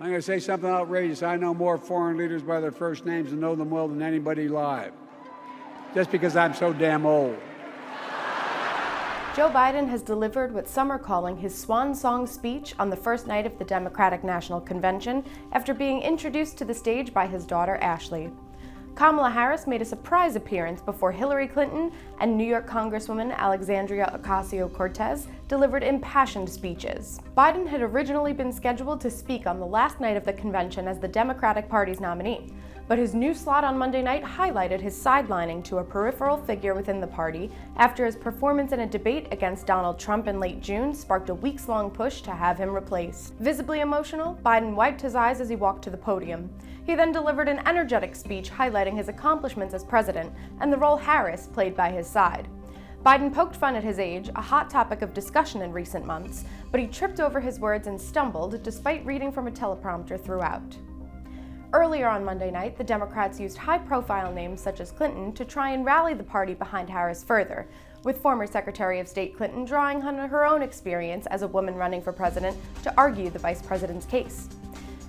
I'm going to say something outrageous. I know more foreign leaders by their first names and know them well than anybody alive, just because I'm so damn old. Joe Biden has delivered what some are calling his swan song speech on the first night of the Democratic National Convention after being introduced to the stage by his daughter, Ashley. Kamala Harris made a surprise appearance before Hillary Clinton, and New York Congresswoman Alexandria Ocasio-Cortez delivered impassioned speeches. Biden had originally been scheduled to speak on the last night of the convention as the Democratic Party's nominee, but his new slot on Monday night highlighted his sidelining to a peripheral figure within the party after his performance in a debate against Donald Trump in late June sparked a weeks-long push to have him replaced. Visibly emotional, Biden wiped his eyes as he walked to the podium. He then delivered an energetic speech highlighting his accomplishments as president and the role Harris played by his side. Biden poked fun at his age, a hot topic of discussion in recent months, but he tripped over his words and stumbled despite reading from a teleprompter throughout. Earlier on Monday night, the Democrats used high-profile names such as Clinton to try and rally the party behind Harris further, with former Secretary of State Clinton drawing on her own experience as a woman running for president to argue the vice president's case.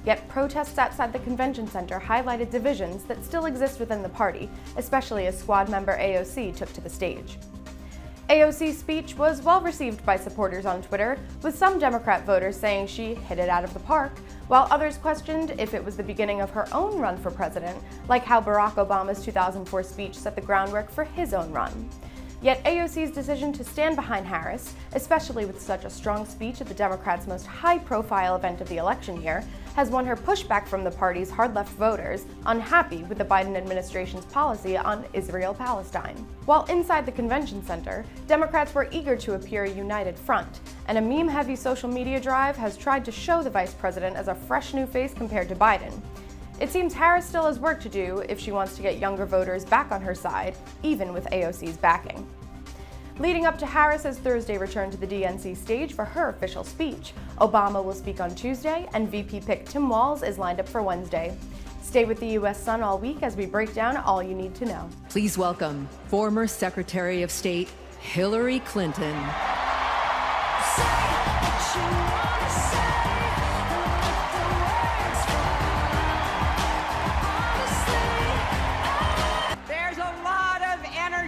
Yet protests outside the convention center highlighted divisions that still exist within the party, especially as squad member AOC took to the stage. AOC's speech was well received by supporters on Twitter, with some Democrat voters saying she hit it out of the park, while others questioned if it was the beginning of her own run for president, like how Barack Obama's 2004 speech set the groundwork for his own run. Yet AOC's decision to stand behind Harris, especially with such a strong speech at the Democrats' most high-profile event of the election year, has won her pushback from the party's hard-left voters unhappy with the Biden administration's policy on Israel-Palestine. While inside the convention center, Democrats were eager to appear a united front, and a meme-heavy social media drive has tried to show the vice president as a fresh new face compared to Biden. It seems Harris still has work to do if she wants to get younger voters back on her side, even with AOC's backing. Leading up to Harris's Thursday return to the DNC stage for her official speech, Obama will speak on Tuesday, and VP pick Tim Walz is lined up for Wednesday. Stay with the U.S. Sun all week as we break down all you need to know. Please welcome former Secretary of State Hillary Clinton.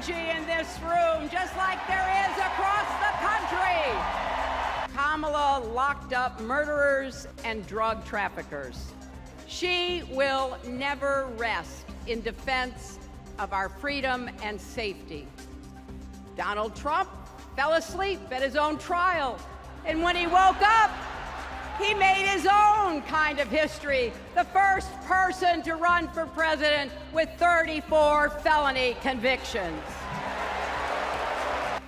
In this room, just like there is across the country. Kamala locked up murderers and drug traffickers. She will never rest in defense of our freedom and safety. Donald Trump fell asleep at his own trial, and when he woke up, he made his own kind of history, the first person to run for president with 34 felony convictions.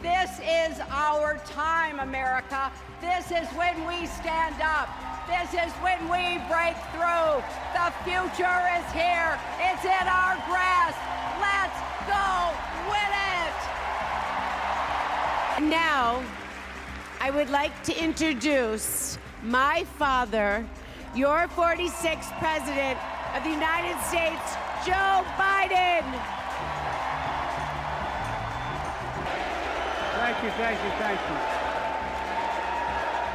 This is our time, America. This is when we stand up. This is when we break through. The future is here. It's in our grasp. Let's go win it. And now, I would like to introduce my father, your 46th President of the United States, Joe Biden. Thank you, thank you, thank you.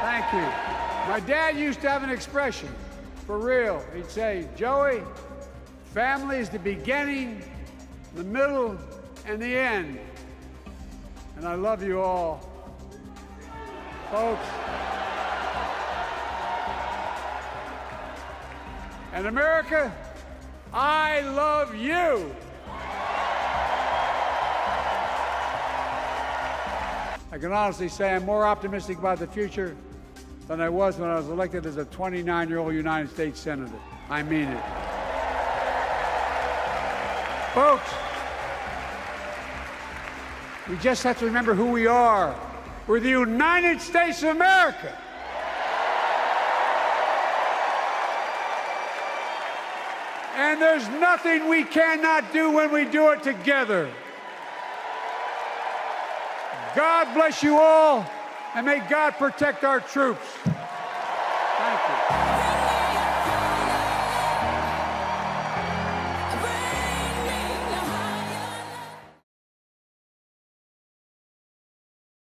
Thank you. My dad used to have an expression, for real. He'd say, Joey, family is the beginning, the middle, and the end. And I love you all. Folks. And America, I love you. I can honestly say I'm more optimistic about the future than I was when I was elected as a 29-year-old United States Senator. I mean it. Folks, we just have to remember who we are. We're the United States of America. And there's nothing we cannot do when we do it together. God bless you all, and may God protect our troops. Thank you.